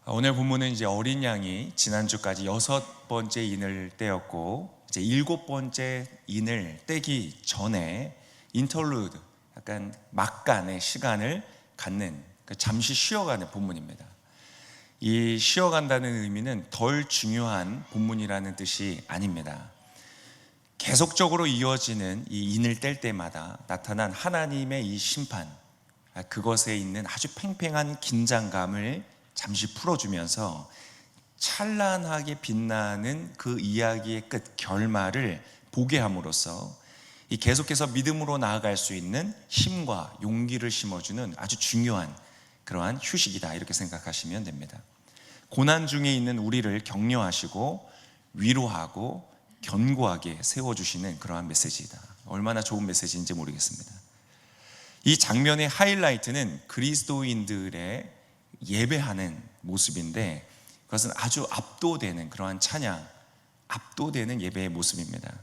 오늘 본문은 이제 어린 양이 지난주까지 6번째 인을 떼었고 이제 7번째 인을 떼기 전에 인터루드, 약간 막간의 시간을 갖는, 잠시 쉬어가는 본문입니다. 이 쉬어간다는 의미는 덜 중요한 본문이라는 뜻이 아닙니다. 계속적으로 이어지는 이 인을 뗄 때마다 나타난 하나님의 이 심판, 그것에 있는 아주 팽팽한 긴장감을 잠시 풀어주면서 찬란하게 빛나는 그 이야기의 끝 결말을 보게 함으로써 이 계속해서 믿음으로 나아갈 수 있는 힘과 용기를 심어주는 아주 중요한 그러한 휴식이다, 이렇게 생각하시면 됩니다. 고난 중에 있는 우리를 격려하시고 위로하고 견고하게 세워주시는 그러한 메시지이다. 얼마나 좋은 메시지인지 모르겠습니다. 이 장면의 하이라이트는 그리스도인들의 예배하는 모습인데, 그것은 아주 압도되는 그러한 찬양, 압도되는 예배의 모습입니다.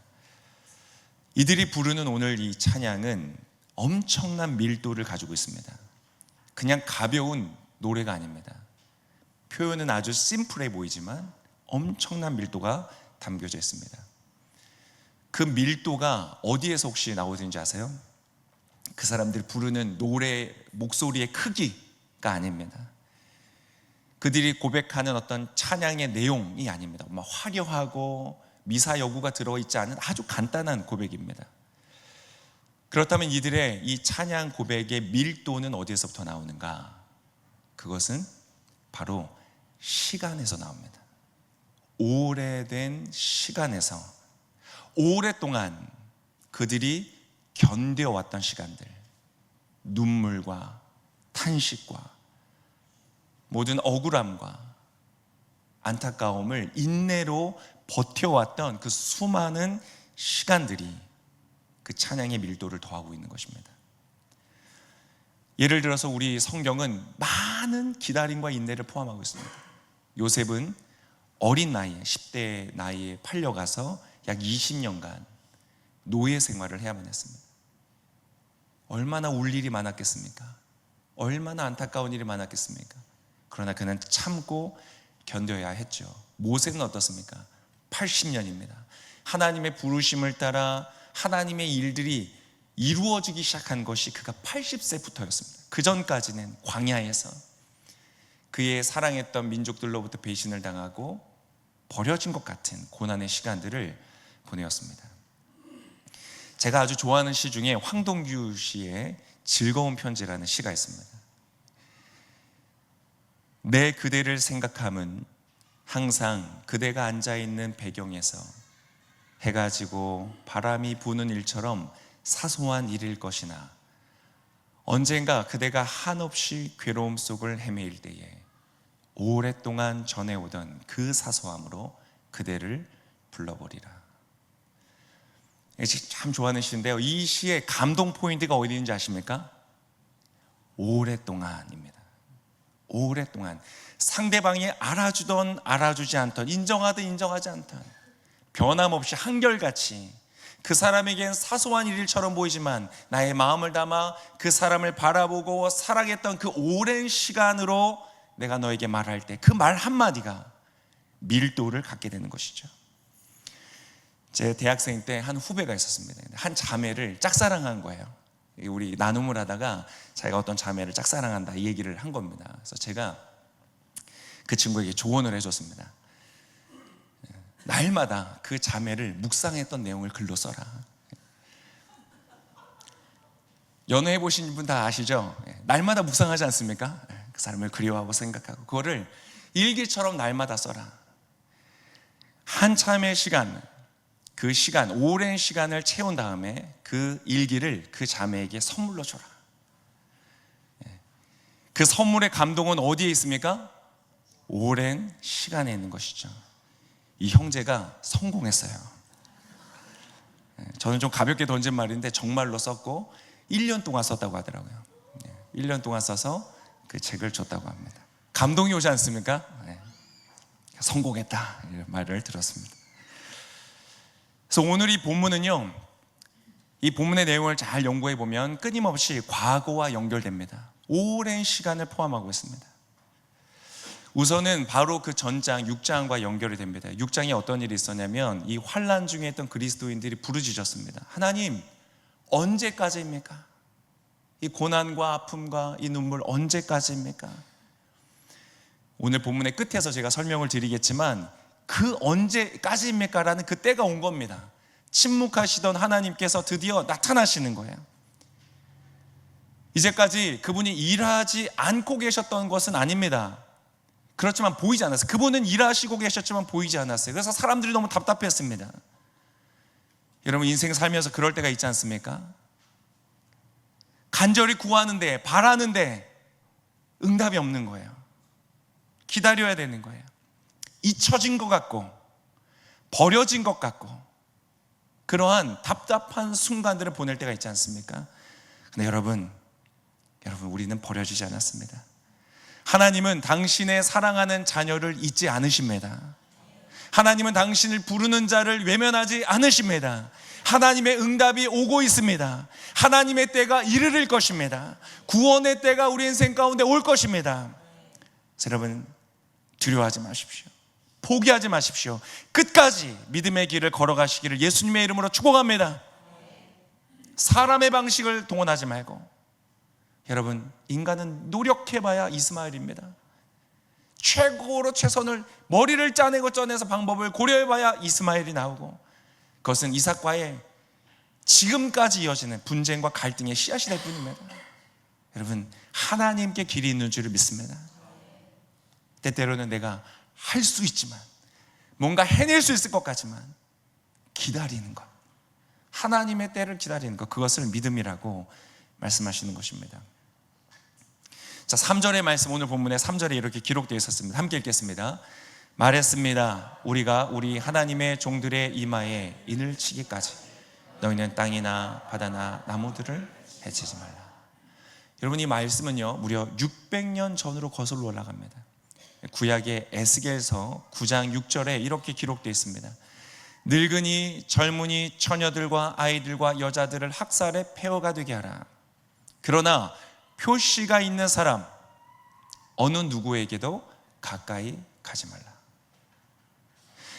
이들이 부르는 오늘 이 찬양은 엄청난 밀도를 가지고 있습니다. 그냥 가벼운 노래가 아닙니다. 표현은 아주 심플해 보이지만 엄청난 밀도가 담겨져 있습니다. 그 밀도가 어디에서 혹시 나오는지 아세요? 그 사람들이 부르는 노래 목소리의 크기가 아닙니다. 그들이 고백하는 어떤 찬양의 내용이 아닙니다. 화려하고 미사여구가 들어있지 않은 아주 간단한 고백입니다. 그렇다면 이들의 이 찬양 고백의 밀도는 어디에서부터 나오는가? 그것은 바로 시간에서 나옵니다. 오래된 시간에서, 오랫동안 그들이 견뎌왔던 시간들, 눈물과 탄식과 모든 억울함과 안타까움을 인내로 버텨왔던 그 수많은 시간들이 그 찬양의 밀도를 더하고 있는 것입니다. 예를 들어서 우리 성경은 많은 기다림과 인내를 포함하고 있습니다. 요셉은 어린 나이에, 10대 나이에 팔려가서 약 20년간 노예 생활을 해야만 했습니다. 얼마나 울 일이 많았겠습니까? 얼마나 안타까운 일이 많았겠습니까? 그러나 그는 참고 견뎌야 했죠. 모세는 어떻습니까? 80년입니다. 하나님의 부르심을 따라 하나님의 일들이 이루어지기 시작한 것이 그가 80세부터였습니다. 그 전까지는 광야에서 그의 사랑했던 민족들로부터 배신을 당하고 버려진 것 같은 고난의 시간들을 보내었습니다. 제가 아주 좋아하는 시 중에 황동규 씨의 즐거운 편지라는 시가 있습니다. 내 그대를 생각함은 항상 그대가 앉아있는 배경에서 해가 지고 바람이 부는 일처럼 사소한 일일 것이나, 언젠가 그대가 한없이 괴로움 속을 헤매일 때에 오랫동안 전해오던 그 사소함으로 그대를 불러버리라. 참 좋아하는 시인데요, 이 시의 감동 포인트가 어디 있는지 아십니까? 오랫동안입니다. 오랫동안 상대방이 알아주던 알아주지 않던, 인정하든 인정하지 않던, 변함없이 한결같이 그 사람에겐 사소한 일처럼 보이지만 나의 마음을 담아 그 사람을 바라보고 사랑했던 그 오랜 시간으로 내가 너에게 말할 때 그 말 한마디가 밀도를 갖게 되는 것이죠. 제 대학생 때 한 후배가 있었습니다. 한 자매를 짝사랑한 거예요. 우리 나눔을 하다가 자기가 어떤 자매를 짝사랑한다, 이 얘기를 한 겁니다. 그래서 제가 그 친구에게 조언을 해줬습니다. 날마다 그 자매를 묵상했던 내용을 글로 써라. 연애해 보신 분 다 아시죠? 날마다 묵상하지 않습니까? 그 사람을 그리워하고 생각하고 그거를 일기처럼 날마다 써라. 한참의 시간, 그 시간, 오랜 시간을 채운 다음에 그 일기를 그 자매에게 선물로 줘라. 그 선물의 감동은 어디에 있습니까? 오랜 시간에 있는 것이죠. 이 형제가 성공했어요. 저는 좀 가볍게 던진 말인데 정말로 썼고 1년 동안 썼다고 하더라고요. 1년 동안 써서 그 책을 줬다고 합니다. 감동이 오지 않습니까? 성공했다, 이런 말을 들었습니다. 그래서 오늘 이 본문은요, 이 본문의 내용을 잘 연구해 보면 끊임없이 과거와 연결됩니다. 오랜 시간을 포함하고 있습니다. 우선은 바로 그 전장 6장과 연결이 됩니다. 6장에 어떤 일이 있었냐면 이 환난 중에 있던 그리스도인들이 부르짖었습니다. 하나님, 언제까지입니까? 이 고난과 아픔과 이 눈물 언제까지입니까? 오늘 본문의 끝에서 제가 설명을 드리겠지만 그 언제까지입니까? 라는 그 때가 온 겁니다. 침묵하시던 하나님께서 드디어 나타나시는 거예요. 이제까지 그분이 일하지 않고 계셨던 것은 아닙니다. 그렇지만 보이지 않았어요. 그분은 일하시고 계셨지만 보이지 않았어요. 그래서 사람들이 너무 답답했습니다. 여러분, 인생 살면서 그럴 때가 있지 않습니까? 간절히 구하는데, 바라는데 응답이 없는 거예요. 기다려야 되는 거예요. 잊혀진 것 같고 버려진 것 같고 그러한 답답한 순간들을 보낼 때가 있지 않습니까? 근데 여러분 우리는 버려지지 않았습니다. 하나님은 당신의 사랑하는 자녀를 잊지 않으십니다. 하나님은 당신을 부르는 자를 외면하지 않으십니다. 하나님의 응답이 오고 있습니다. 하나님의 때가 이르를 것입니다. 구원의 때가 우리 인생 가운데 올 것입니다. 여러분, 두려워하지 마십시오. 포기하지 마십시오. 끝까지 믿음의 길을 걸어가시기를 예수님의 이름으로 축복합니다. 사람의 방식을 동원하지 말고, 여러분, 인간은 노력해봐야 이스마엘입니다. 최고로 최선을, 머리를 짜내고 쪄내서 방법을 고려해봐야 이스마엘이 나오고, 그것은 이삭과의 지금까지 이어지는 분쟁과 갈등의 씨앗이 될 뿐입니다. 여러분, 하나님께 길이 있는 줄을 믿습니다. 때때로는 내가 할 수 있지만, 뭔가 해낼 수 있을 것 같지만 기다리는 것, 하나님의 때를 기다리는 것, 그것을 믿음이라고 말씀하시는 것입니다. 자, 3절의 말씀, 오늘 본문에 3절에 이렇게 기록되어 있었습니다. 함께 읽겠습니다. 말했습니다. 우리가 우리 하나님의 종들의 이마에 인을 치기까지 너희는 땅이나 바다나 나무들을 해치지 말라. 여러분, 이 말씀은요 무려 600년 전으로 거슬러 올라갑니다. 구약의 에스겔서 9장 6절에 이렇게 기록되어 있습니다. 늙은이, 젊은이, 처녀들과 아이들과 여자들을 학살의 폐허가 되게 하라. 그러나 표시가 있는 사람 어느 누구에게도 가까이 가지 말라.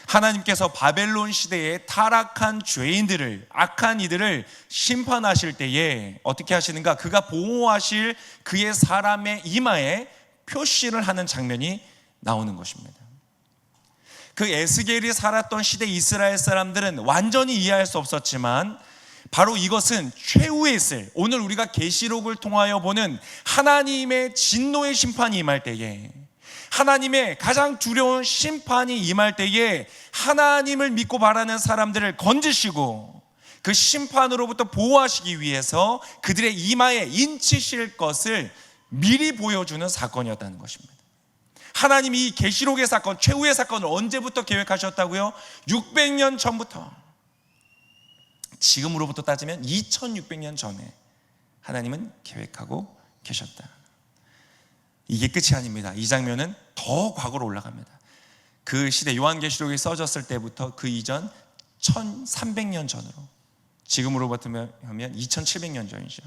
하나님께서 바벨론 시대에 타락한 죄인들을, 악한 이들을 심판하실 때에 어떻게 하시는가? 그가 보호하실 그의 사람의 이마에 표시를 하는 장면이 나오는 것입니다. 그 에스겔이 살았던 시대 이스라엘 사람들은 완전히 이해할 수 없었지만 바로 이것은 최후에 있을, 오늘 우리가 계시록을 통하여 보는 하나님의 진노의 심판이 임할 때에, 하나님의 가장 두려운 심판이 임할 때에 하나님을 믿고 바라는 사람들을 건지시고 그 심판으로부터 보호하시기 위해서 그들의 이마에 인치실 것을 미리 보여주는 사건이었다는 것입니다. 하나님이 이 계시록의 사건, 최후의 사건을 언제부터 계획하셨다고요? 600년 전부터. 지금으로부터 따지면 2600년 전에 하나님은 계획하고 계셨다. 이게 끝이 아닙니다. 이 장면은 더 과거로 올라갑니다. 그 시대, 요한계시록이 써졌을 때부터 그 이전 1300년 전으로, 지금으로부터 하면 2700년 전이죠.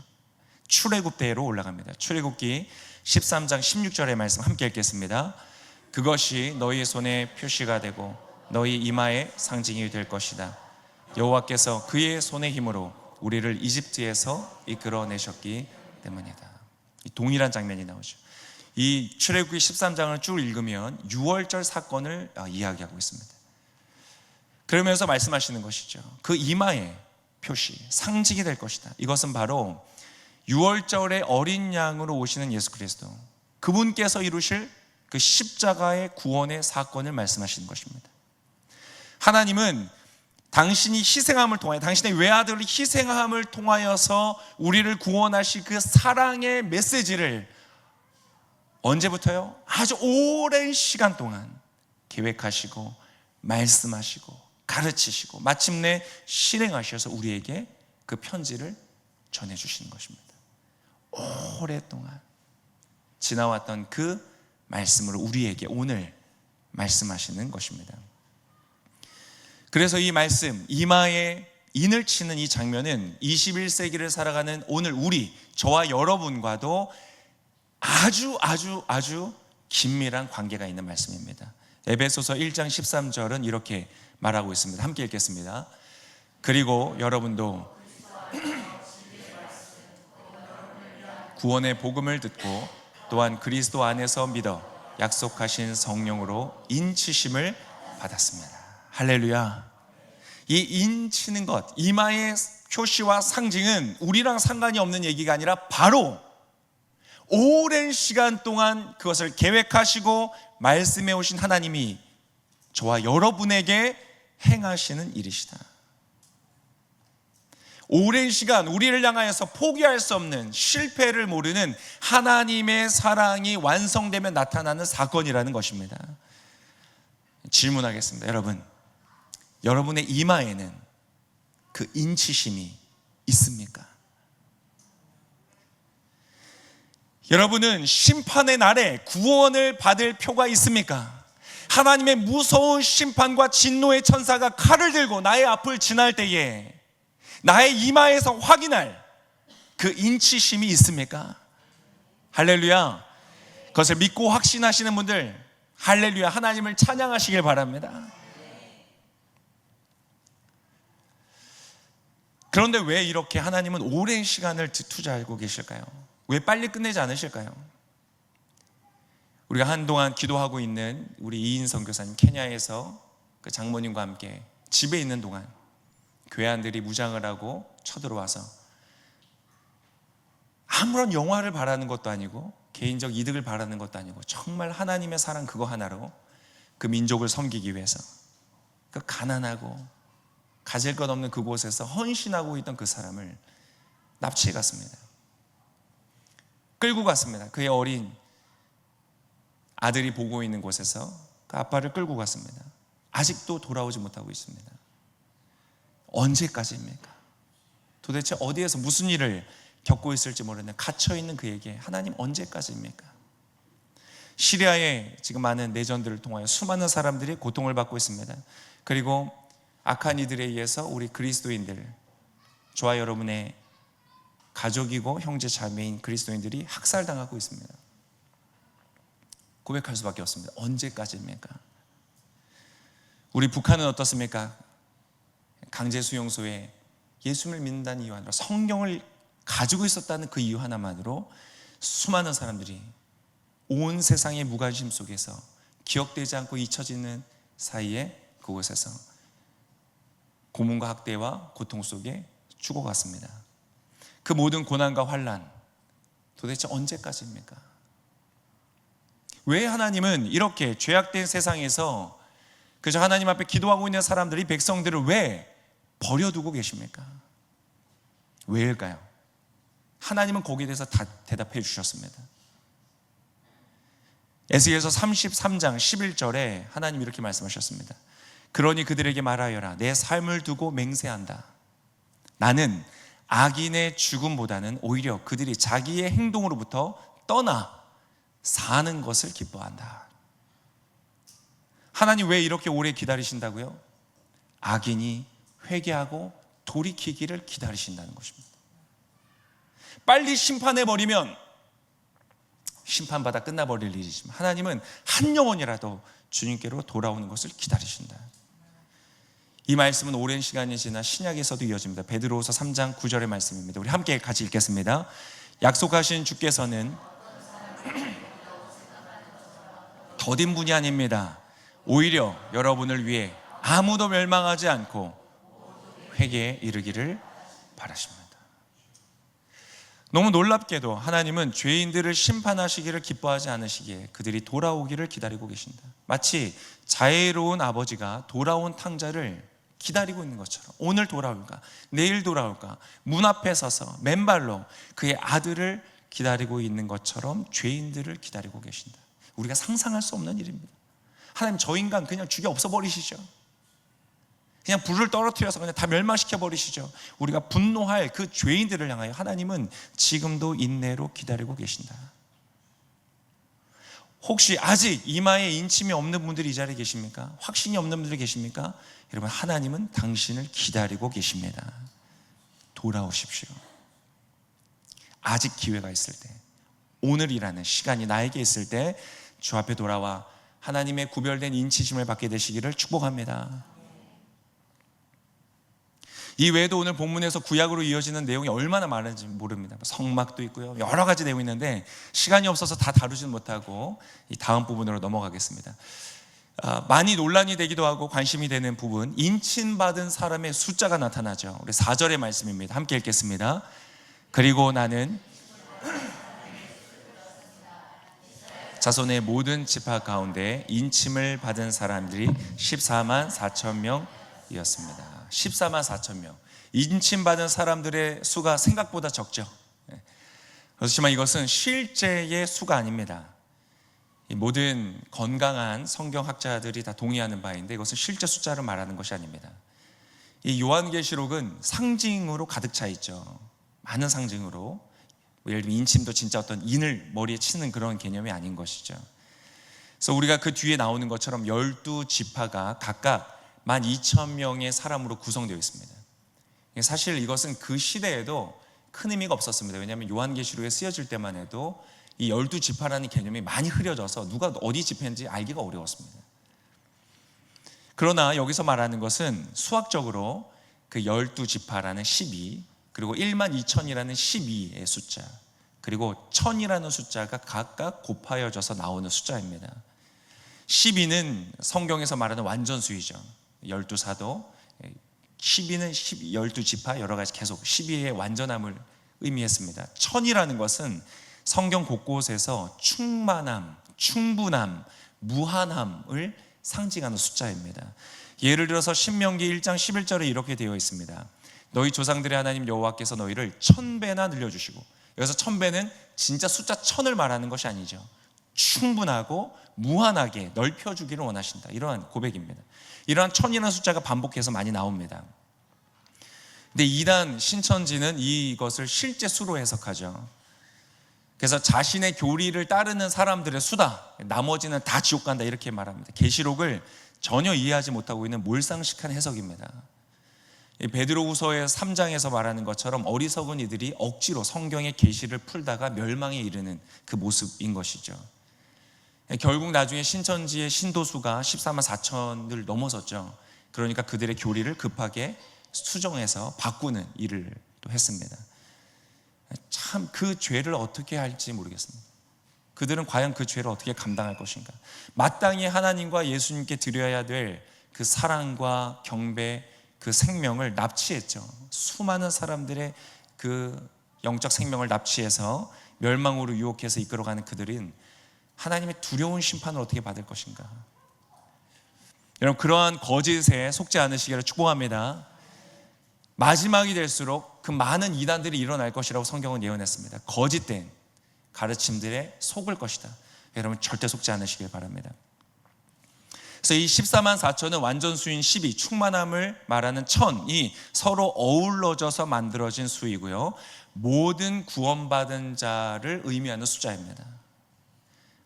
출애굽 때로 올라갑니다. 출애굽기 13장 16절의 말씀 함께 읽겠습니다. 그것이 너희 손에 표시가 되고 너희 이마에 상징이 될 것이다. 여호와께서 그의 손의 힘으로 우리를 이집트에서 이끌어내셨기 때문이다. 동일한 장면이 나오죠. 이 출애굽기 13장을 쭉 읽으면 6월절 사건을 이야기하고 있습니다. 그러면서 말씀하시는 것이죠. 그 이마에 표시, 상징이 될 것이다. 이것은 바로 6월절의 어린 양으로 오시는 예수 그리스도, 그분께서 이루실 그 십자가의 구원의 사건을 말씀하시는 것입니다. 하나님은 당신이 희생함을 통하여, 당신의 외아들을 희생함을 통하여서 우리를 구원하실 그 사랑의 메시지를 언제부터요? 아주 오랜 시간 동안 계획하시고 말씀하시고 가르치시고 마침내 실행하셔서 우리에게 그 편지를 전해주시는 것입니다. 오랫동안 지나왔던 그 말씀으로 우리에게 오늘 말씀하시는 것입니다. 그래서 이 말씀, 이마에 인을 치는 이 장면은 21세기를 살아가는 오늘 우리, 저와 여러분과도 아주 긴밀한 관계가 있는 말씀입니다. 에베소서 1장 13절은 이렇게 말하고 있습니다. 함께 읽겠습니다. 그리고 여러분도 구원의 복음을 듣고 또한 그리스도 안에서 믿어 약속하신 성령으로 인치심을 받았습니다. 할렐루야. 이 인치는 것, 이마의 표시와 상징은 우리랑 상관이 없는 얘기가 아니라 바로 오랜 시간 동안 그것을 계획하시고 말씀해 오신 하나님이 저와 여러분에게 행하시는 일이시다. 오랜 시간 우리를 향하여서 포기할 수 없는, 실패를 모르는 하나님의 사랑이 완성되면 나타나는 사건이라는 것입니다. 질문하겠습니다. 여러분의 이마에는 그 인치심이 있습니까? 여러분은 심판의 날에 구원을 받을 표가 있습니까? 하나님의 무서운 심판과 진노의 천사가 칼을 들고 나의 앞을 지날 때에 나의 이마에서 확인할 그 인치심이 있습니까? 할렐루야. 그것을 믿고 확신하시는 분들, 할렐루야, 하나님을 찬양하시길 바랍니다. 그런데 왜 이렇게 하나님은 오랜 시간을 투자하고 계실까요? 왜 빨리 끝내지 않으실까요? 우리가 한동안 기도하고 있는 우리 이인 선교사님, 케냐에서 그 장모님과 함께 집에 있는 동안 교회안들이 무장을 하고 쳐들어와서 아무런 영화를 바라는 것도 아니고 개인적 이득을 바라는 것도 아니고 정말 하나님의 사랑 그거 하나로 그 민족을 섬기기 위해서 그 가난하고 가질 것 없는 그곳에서 헌신하고 있던 그 사람을 납치해 갔습니다. 끌고 갔습니다. 그의 어린 아들이 보고 있는 곳에서 그 아빠를 끌고 갔습니다. 아직도 돌아오지 못하고 있습니다. 언제까지입니까? 도대체 어디에서 무슨 일을 겪고 있을지 모르는 갇혀있는 그에게 하나님 언제까지입니까? 시리아에 지금 많은 내전들을 통하여 수많은 사람들이 고통을 받고 있습니다. 그리고 악한 이들에 의해서 우리 그리스도인들, 저와 여러분의 가족이고 형제 자매인 그리스도인들이 학살당하고 있습니다. 고백할 수밖에 없습니다. 언제까지입니까? 우리 북한은 어떻습니까? 강제수용소에 예수를 믿는다는 이유 하나로, 성경을 가지고 있었다는 그 이유 하나만으로 수많은 사람들이 온 세상의 무관심 속에서 기억되지 않고 잊혀지는 사이에 그곳에서 고문과 학대와 고통 속에 죽어갔습니다. 그 모든 고난과 환난 도대체 언제까지입니까? 왜 하나님은 이렇게 죄악된 세상에서 그저 하나님 앞에 기도하고 있는 사람들이, 백성들을 왜 버려두고 계십니까? 왜일까요? 하나님은 거기에 대해서 다 대답해 주셨습니다. 에스겔서 33장 11절에 하나님 이렇게 말씀하셨습니다. 그러니 그들에게 말하여라. 내 삶을 두고 맹세한다. 나는 악인의 죽음보다는 오히려 그들이 자기의 행동으로부터 떠나 사는 것을 기뻐한다. 하나님 왜 이렇게 오래 기다리신다고요? 악인이 회개하고 돌이키기를 기다리신다는 것입니다. 빨리 심판해버리면 심판받아 끝나버릴 일이지만 하나님은 한 영혼이라도 주님께로 돌아오는 것을 기다리신다. 이 말씀은 오랜 시간이 지나 신약에서도 이어집니다. 베드로후서 3장 9절의 말씀입니다. 우리 함께 같이 읽겠습니다. 약속하신 주께서는 더딘 분이 아닙니다. 오히려 여러분을 위해 아무도 멸망하지 않고 회개에 이르기를 바라십니다. 너무 놀랍게도 하나님은 죄인들을 심판하시기를 기뻐하지 않으시기에 그들이 돌아오기를 기다리고 계신다. 마치 자애로운 아버지가 돌아온 탕자를 기다리고 있는 것처럼, 오늘 돌아올까, 내일 돌아올까, 문 앞에 서서 맨발로 그의 아들을 기다리고 있는 것처럼 죄인들을 기다리고 계신다. 우리가 상상할 수 없는 일입니다. 하나님, 저 인간 그냥 죽여 없애버리시죠. 그냥 불을 떨어뜨려서 그냥 다 멸망시켜 버리시죠. 우리가 분노할 그 죄인들을 향하여 하나님은 지금도 인내로 기다리고 계신다. 혹시 아직 이마에 인침이 없는 분들이 이 자리에 계십니까? 확신이 없는 분들이 계십니까? 여러분, 하나님은 당신을 기다리고 계십니다. 돌아오십시오. 아직 기회가 있을 때, 오늘이라는 시간이 나에게 있을 때 주 앞에 돌아와 하나님의 구별된 인치심을 받게 되시기를 축복합니다. 이 외에도 오늘 본문에서 구약으로 이어지는 내용이 얼마나 많은지 모릅니다. 성막도 있고요, 여러 가지 내용이 있는데 시간이 없어서 다 다루지는 못하고 이 다음 부분으로 넘어가겠습니다. 많이 논란이 되기도 하고 관심이 되는 부분, 인침받은 사람의 숫자가 나타나죠. 우리 4절의 말씀입니다. 함께 읽겠습니다. 그리고 나는 자손의 모든 지파 가운데 인침을 받은 사람들이 14만 4천 명이었습니다. 14만 4천 명. 인침받은 사람들의 수가 생각보다 적죠. 그렇지만 이것은 실제의 수가 아닙니다. 모든 건강한 성경학자들이 다 동의하는 바인데 이것은 실제 숫자를 말하는 것이 아닙니다. 이 요한계시록은 상징으로 가득 차 있죠. 많은 상징으로. 예를 들면 인침도 진짜 어떤 인을 머리에 치는 그런 개념이 아닌 것이죠. 그래서 우리가 그 뒤에 나오는 것처럼 12지파가 각각 12,000명의 사람으로 구성되어 있습니다. 사실 이것은 그 시대에도 큰 의미가 없었습니다. 왜냐하면 요한계시록에 쓰여질 때만 해도 이 12지파라는 개념이 많이 흐려져서 누가 어디 지파인지 알기가 어려웠습니다. 그러나 여기서 말하는 것은 수학적으로 그 12지파라는 12, 그리고 12,000이라는 12의 숫자, 그리고 1000이라는 숫자가 각각 곱하여져서 나오는 숫자입니다. 12는 성경에서 말하는 완전수이죠. 12사도, 12는 12지파, 여러 가지 계속 12의 완전함을 의미했습니다. 1000이라는 것은 성경 곳곳에서 충만함, 충분함, 무한함을 상징하는 숫자입니다. 예를 들어서 신명기 1장 11절에 이렇게 되어 있습니다. 너희 조상들의 하나님 여호와께서 너희를 1000배나 늘려주시고, 여기서 1000배는 진짜 숫자 1000을 말하는 것이 아니죠. 충분하고 무한하게 넓혀주기를 원하신다, 이러한 고백입니다. 이러한 1000이라는 숫자가 반복해서 많이 나옵니다. 근데 이단 신천지는 이것을 실제 수로 해석하죠. 그래서 자신의 교리를 따르는 사람들의 수다, 나머지는 다 지옥 간다, 이렇게 말합니다. 계시록을 전혀 이해하지 못하고 있는 몰상식한 해석입니다. 베드로후서의 3장에서 말하는 것처럼 어리석은 이들이 억지로 성경의 계시를 풀다가 멸망에 이르는 그 모습인 것이죠. 결국 나중에 신천지의 신도수가 14만 4천을 넘어섰죠. 그러니까 그들의 교리를 급하게 수정해서 바꾸는 일을 또 했습니다. 참 그 죄를 어떻게 할지 모르겠습니다. 그들은 과연 그 죄를 어떻게 감당할 것인가. 마땅히 하나님과 예수님께 드려야 될 그 사랑과 경배, 그 생명을 납치했죠. 수많은 사람들의 그 영적 생명을 납치해서 멸망으로 유혹해서 이끌어가는 그들은 하나님의 두려운 심판을 어떻게 받을 것인가. 여러분, 그러한 거짓에 속지 않으시기를 축복합니다. 마지막이 될수록 그 많은 이단들이 일어날 것이라고 성경은 예언했습니다. 거짓된 가르침들에 속을 것이다. 여러분, 절대 속지 않으시길 바랍니다. 그래서 이 14만 4천은 완전수인 12, 충만함을 말하는 1000이 서로 어우러져서 만들어진 수이고요, 모든 구원받은 자를 의미하는 숫자입니다.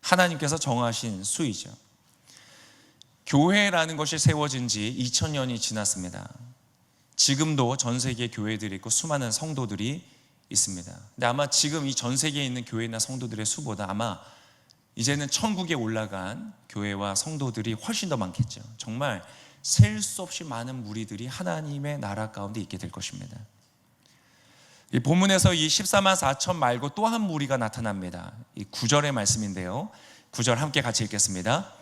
하나님께서 정하신 수이죠. 교회라는 것이 세워진 지 2000년이 지났습니다. 지금도 전 세계에 교회들이 있고 수많은 성도들이 있습니다. 근데 아마 지금 이 전 세계에 있는 교회나 성도들의 수보다 아마 이제는 천국에 올라간 교회와 성도들이 훨씬 더 많겠죠. 정말 셀 수 없이 많은 무리들이 하나님의 나라 가운데 있게 될 것입니다. 이 본문에서 이 14만 4천 말고 또 한 무리가 나타납니다. 이 9절의 말씀인데요, 9절 함께 같이 읽겠습니다.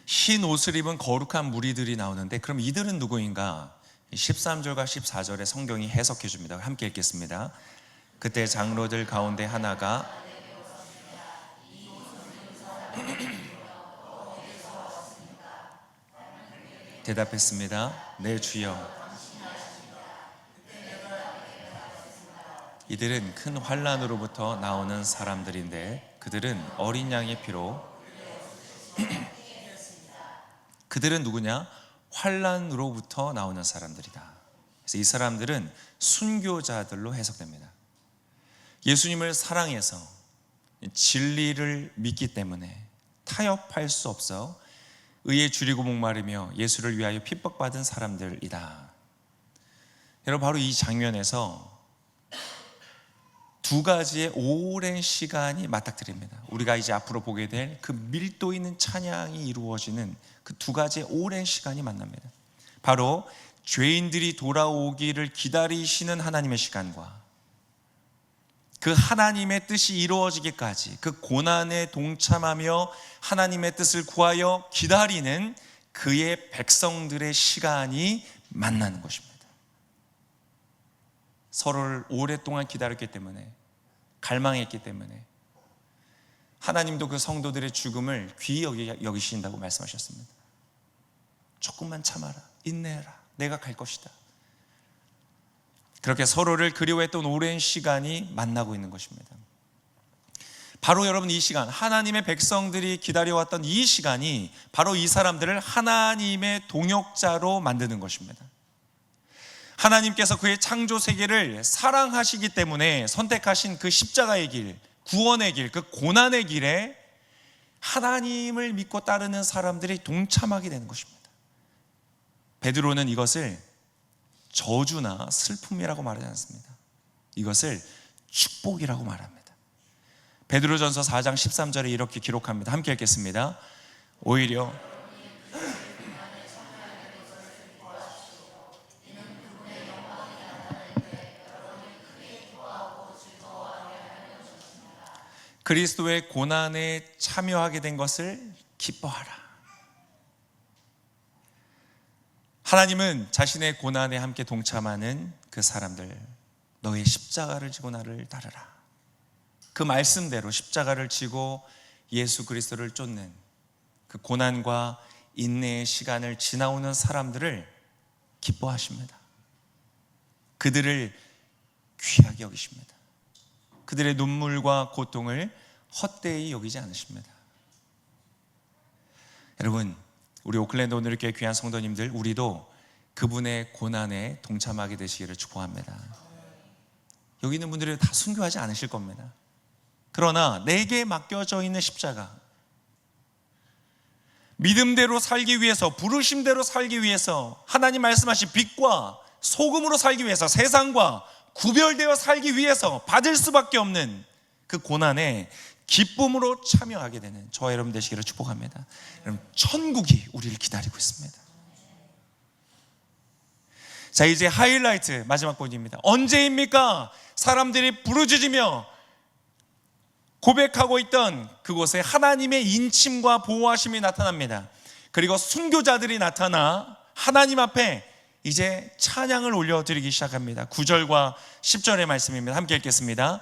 흰 옷을 입은 거룩한 무리들이 나오는데, 그럼 이들은 누구인가? 13절과 14절에 성경이 해석해 줍니다. 함께 읽겠습니다. 그때 장로들 가운데 하나가 대답했습니다. 네, 주여. 이들은 큰 환난으로부터 나오는 사람들인데 그들은 어린 양의 피로 그들은 누구냐? 환난으로부터 나오는 사람들이다. 그래서 이 사람들은 순교자들로 해석됩니다. 예수님을 사랑해서 진리를 믿기 때문에 타협할 수 없어 의에 줄이고 목마르며 예수를 위하여 핍박받은 사람들이다. 여러분, 바로 이 장면에서 두 가지의 오랜 시간이 맞닥뜨립니다. 우리가 이제 앞으로 보게 될 그 밀도 있는 찬양이 이루어지는 그 두 가지의 오랜 시간이 만납니다. 바로 죄인들이 돌아오기를 기다리시는 하나님의 시간과 그 하나님의 뜻이 이루어지기까지 그 고난에 동참하며 하나님의 뜻을 구하여 기다리는 그의 백성들의 시간이 만나는 것입니다. 서로를 오랫동안 기다렸기 때문에, 갈망했기 때문에 하나님도 그 성도들의 죽음을 귀히 여기신다고 말씀하셨습니다. 조금만 참아라, 인내해라, 내가 갈 것이다. 그렇게 서로를 그리워했던 오랜 시간이 만나고 있는 것입니다. 바로 여러분, 이 시간, 하나님의 백성들이 기다려왔던 이 시간이 바로 이 사람들을 하나님의 동역자로 만드는 것입니다. 하나님께서 그의 창조 세계를 사랑하시기 때문에 선택하신 그 십자가의 길, 구원의 길, 그 고난의 길에 하나님을 믿고 따르는 사람들이 동참하게 되는 것입니다. 베드로는 이것을 저주나 슬픔이라고 말하지 않습니다. 이것을 축복이라고 말합니다. 베드로전서 4장 13절에 이렇게 기록합니다. 함께 읽겠습니다. 오히려 그리스도의 고난에 참여하게 된 것을 기뻐하라. 하나님은 자신의 고난에 함께 동참하는 그 사람들, 너의 십자가를 지고 나를 따르라, 그 말씀대로 십자가를 지고 예수 그리스도를 쫓는 그 고난과 인내의 시간을 지나오는 사람들을 기뻐하십니다. 그들을 귀하게 여기십니다. 그들의 눈물과 고통을 헛되이 여기지 않으십니다. 여러분, 우리 오클랜드 오늘교회 귀한 성도님들, 우리도 그분의 고난에 동참하게 되시기를 축복합니다. 여기 있는 분들이 다 순교하지 않으실 겁니다. 그러나 내게 맡겨져 있는 십자가, 믿음대로 살기 위해서, 부르심대로 살기 위해서, 하나님 말씀하신 빛과 소금으로 살기 위해서, 세상과 구별되어 살기 위해서 받을 수밖에 없는 그 고난에 기쁨으로 참여하게 되는 저와 여러분 되시기를 축복합니다. 여러분, 천국이 우리를 기다리고 있습니다. 자, 이제 하이라이트 마지막 본입니다. 언제입니까? 사람들이 부르짖으며 고백하고 있던 그곳에 하나님의 인침과 보호하심이 나타납니다. 그리고 순교자들이 나타나 하나님 앞에 이제 찬양을 올려드리기 시작합니다. 9절과 10절의 말씀입니다. 함께 읽겠습니다.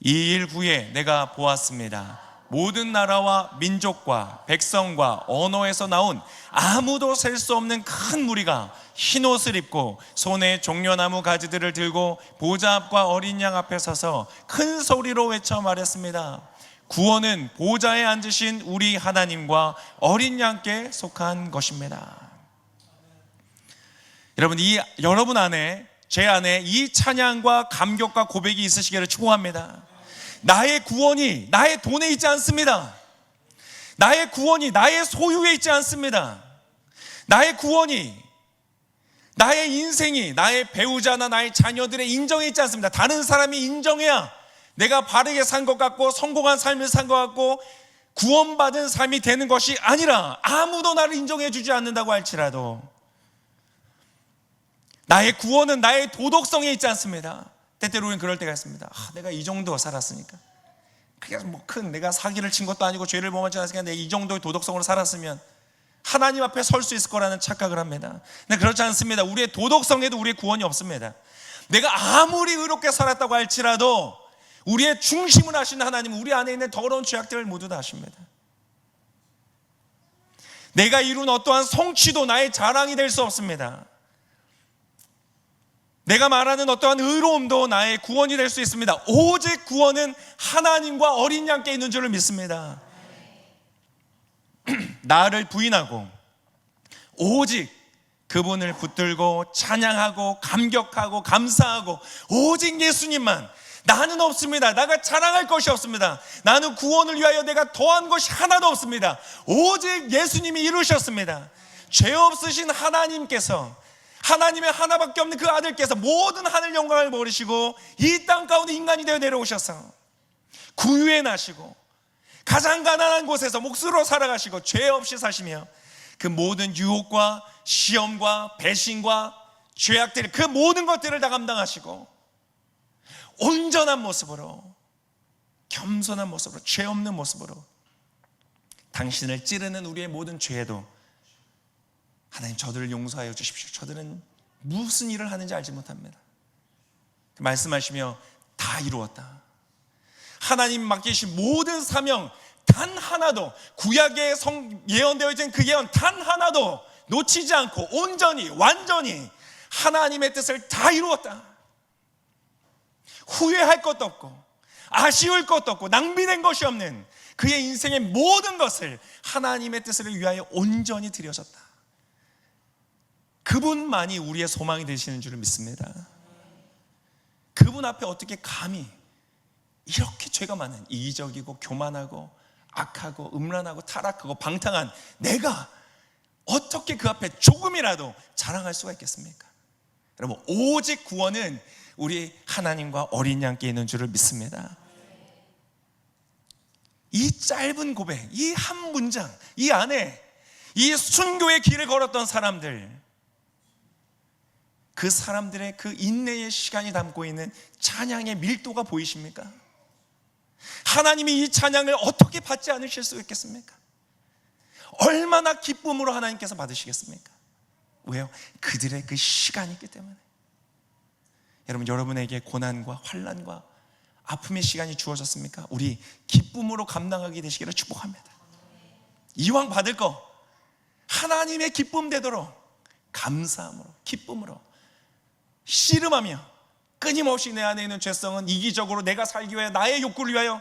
이 일 후에 내가 보았습니다. 모든 나라와 민족과 백성과 언어에서 나온 아무도 셀 수 없는 큰 무리가 흰 옷을 입고 손에 종려나무 가지들을 들고 보좌 앞과 어린 양 앞에 서서 큰 소리로 외쳐 말했습니다. 구원은 보좌에 앉으신 우리 하나님과 어린 양께 속한 것입니다. 여러분 안에, 제 안에 이 찬양과 감격과 고백이 있으시기를 축복합니다. 나의 구원이 나의 돈에 있지 않습니다. 나의 구원이 나의 소유에 있지 않습니다. 나의 구원이, 나의 인생이 나의 배우자나 나의 자녀들의 인정에 있지 않습니다. 다른 사람이 인정해야 내가 바르게 산 것 같고 성공한 삶을 산 것 같고 구원받은 삶이 되는 것이 아니라, 아무도 나를 인정해 주지 않는다고 할지라도 나의 구원은 나의 도덕성에 있지 않습니다. 때때로 우리는 그럴 때가 있습니다. 내가 이 정도 살았으니까, 그게 내가 사기를 친 것도 아니고 죄를 범하지 않았으니까 내가 이 정도의 도덕성으로 살았으면 하나님 앞에 설 수 있을 거라는 착각을 합니다. 근데 그렇지 않습니다. 우리의 도덕성에도 우리의 구원이 없습니다. 내가 아무리 의롭게 살았다고 할지라도 우리의 중심을 아시는 하나님은 우리 안에 있는 더러운 죄악들을 모두 다 아십니다. 내가 이룬 어떠한 성취도 나의 자랑이 될 수 없습니다. 내가 말하는 어떠한 의로움도 나의 구원이 될 수 있습니다. 오직 구원은 하나님과 어린 양께 있는 줄을 믿습니다. 나를 부인하고 오직 그분을 붙들고 찬양하고 감격하고 감사하고 오직 예수님만, 나는 없습니다. 내가 자랑할 것이 없습니다. 나는 구원을 위하여 내가 더한 것이 하나도 없습니다. 오직 예수님이 이루셨습니다. 죄 없으신 하나님께서, 하나님의 하나밖에 없는 그 아들께서 모든 하늘 영광을 버리시고 이 땅 가운데 인간이 되어 내려오셔서 구유에 나시고 가장 가난한 곳에서 몫으로 살아가시고 죄 없이 사시며 그 모든 유혹과 시험과 배신과 죄악들, 그 모든 것들을 다 감당하시고 온전한 모습으로, 겸손한 모습으로, 죄 없는 모습으로 당신을 찌르는 우리의 모든 죄에도 하나님, 저들을 용서하여 주십시오. 저들은 무슨 일을 하는지 알지 못합니다. 말씀하시며 다 이루었다. 하나님 맡기신 모든 사명 단 하나도, 구약에 예언되어 있는 그 예언 단 하나도 놓치지 않고 온전히 완전히 하나님의 뜻을 다 이루었다. 후회할 것도 없고 아쉬울 것도 없고 낭비된 것이 없는 그의 인생의 모든 것을 하나님의 뜻을 위하여 온전히 드려졌다. 그분만이 우리의 소망이 되시는 줄을 믿습니다. 그분 앞에 어떻게 감히 이렇게 죄가 많은, 이기적이고 교만하고 악하고 음란하고 타락하고 방탕한 내가 어떻게 그 앞에 조금이라도 자랑할 수가 있겠습니까? 여러분, 오직 구원은 우리 하나님과 어린 양께 있는 줄을 믿습니다. 이 짧은 고백, 이 한 문장, 이 안에 이 순교의 길을 걸었던 사람들, 그 사람들의 그 인내의 시간이 담고 있는 찬양의 밀도가 보이십니까? 하나님이 이 찬양을 어떻게 받지 않으실 수 있겠습니까? 얼마나 기쁨으로 하나님께서 받으시겠습니까? 왜요? 그들의 그 시간이 있기 때문에. 여러분, 여러분에게 고난과 환난과 아픔의 시간이 주어졌습니까? 우리 기쁨으로 감당하게 되시기를 축복합니다. 이왕 받을 거 하나님의 기쁨 되도록 감사함으로, 기쁨으로 씨름하며, 끊임없이 내 안에 있는 죄성은 이기적으로 내가 살기 위하여, 나의 욕구를 위하여,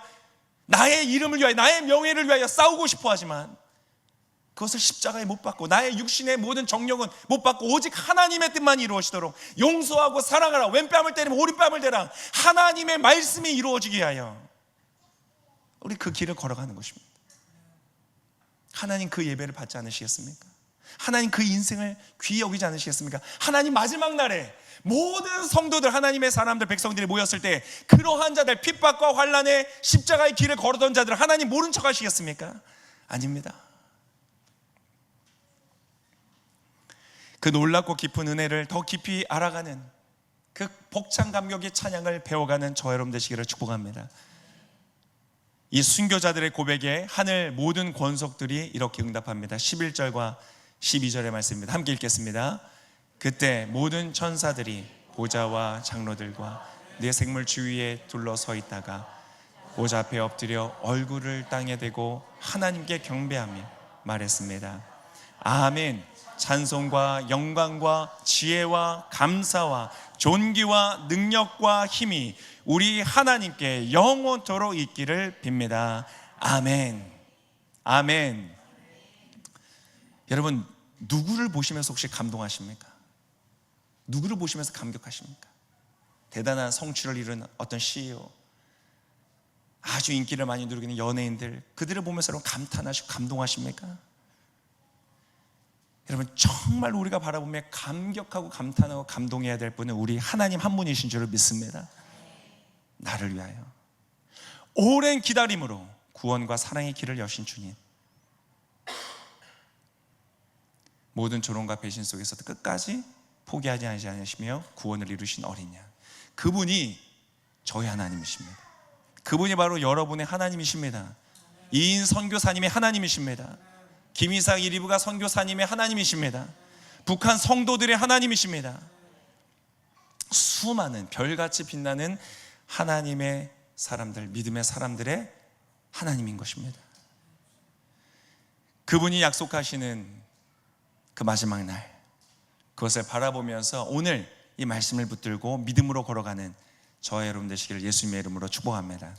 나의 이름을 위하여, 나의 명예를 위하여 싸우고 싶어 하지만 그것을 십자가에 못 박고 나의 육신의 모든 정력은 못 박고 오직 하나님의 뜻만 이루어지도록 용서하고 사랑하라, 왼뺨을 때리면 오른뺨을 대라, 하나님의 말씀이 이루어지게 하여 우리 그 길을 걸어가는 것입니다. 하나님 그 예배를 받지 않으시겠습니까? 하나님 그 인생을 귀히 여기지 않으시겠습니까? 하나님 마지막 날에 모든 성도들, 하나님의 사람들, 백성들이 모였을 때 그러한 자들, 핍박과 환난의 십자가의 길을 걸었던 자들 하나님 모른 척 하시겠습니까? 아닙니다. 그 놀랍고 깊은 은혜를 더 깊이 알아가는 그 벅찬 감격의 찬양을 배워가는 저 여러분 되시기를 축복합니다. 이 순교자들의 고백에 하늘 모든 권속들이 이렇게 응답합니다. 11절과 12절의 말씀입니다. 함께 읽겠습니다. 그때 모든 천사들이 보좌와 장로들과 네 생물 주위에 둘러서 있다가 보좌 앞에 엎드려 얼굴을 땅에 대고 하나님께 경배하며 말했습니다. 아멘. 찬송과 영광과 지혜와 감사와 존귀와 능력과 힘이 우리 하나님께 영원토록 있기를 빕니다. 아멘. 아멘. 여러분, 누구를 보시면서 혹시 감동하십니까? 누구를 보시면서 감격하십니까? 대단한 성취를 이룬 어떤 CEO, 아주 인기를 많이 누리고 있는 연예인들, 그들을 보면서 여러분 감탄하시고 감동하십니까? 여러분, 정말 우리가 바라보며 감격하고 감탄하고 감동해야 될 분은 우리 하나님 한 분이신 줄을 믿습니다. 나를 위하여 오랜 기다림으로 구원과 사랑의 길을 여신 주님, 모든 조롱과 배신 속에서도 끝까지 포기하지 않으시며 구원을 이루신 어린 양, 그분이 저희 하나님이십니다. 그분이 바로 여러분의 하나님이십니다. 이인 선교사님의 하나님이십니다. 김이삭 이리부가 선교사님의 하나님이십니다. 북한 성도들의 하나님이십니다. 수많은 별같이 빛나는 하나님의 사람들, 믿음의 사람들의 하나님인 것입니다. 그분이 약속하시는 그 마지막 날, 그것을 바라보면서 오늘 이 말씀을 붙들고 믿음으로 걸어가는 저와 여러분 되시기를 예수님의 이름으로 축복합니다.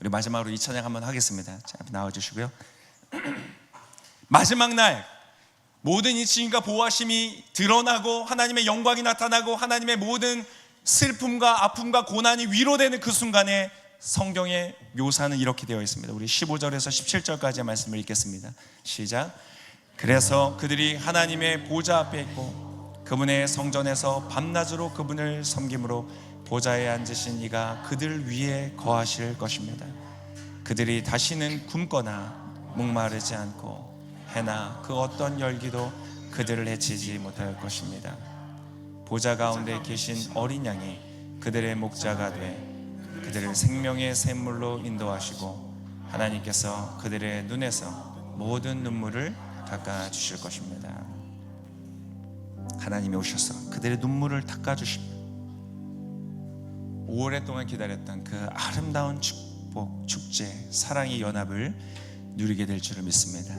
우리 마지막으로 이 찬양 한번 하겠습니다. 자, 나와주시고요. 마지막 날 모든 이 지금과 보호하심이 드러나고 하나님의 영광이 나타나고 하나님의 모든 슬픔과 아픔과 고난이 위로되는 그 순간에 성경의 묘사는 이렇게 되어 있습니다. 우리 15절에서 17절까지의 말씀을 읽겠습니다. 시작. 그래서 그들이 하나님의 보좌 앞에 있고 그분의 성전에서 밤낮으로 그분을 섬김으로 보좌에 앉으신 이가 그들 위에 거하실 것입니다. 그들이 다시는 굶거나 목마르지 않고 해나 그 어떤 열기도 그들을 해치지 못할 것입니다. 보좌 가운데 계신 어린 양이 그들의 목자가 돼 그들을 생명의 샘물로 인도하시고 하나님께서 그들의 눈에서 모든 눈물을 닦아주실 것입니다. 하나님이 오셔서 그들의 눈물을 닦아주십니다. 오랫동안 기다렸던 그 아름다운 축복, 축제, 사랑의 연합을 누리게 될 줄을 믿습니다.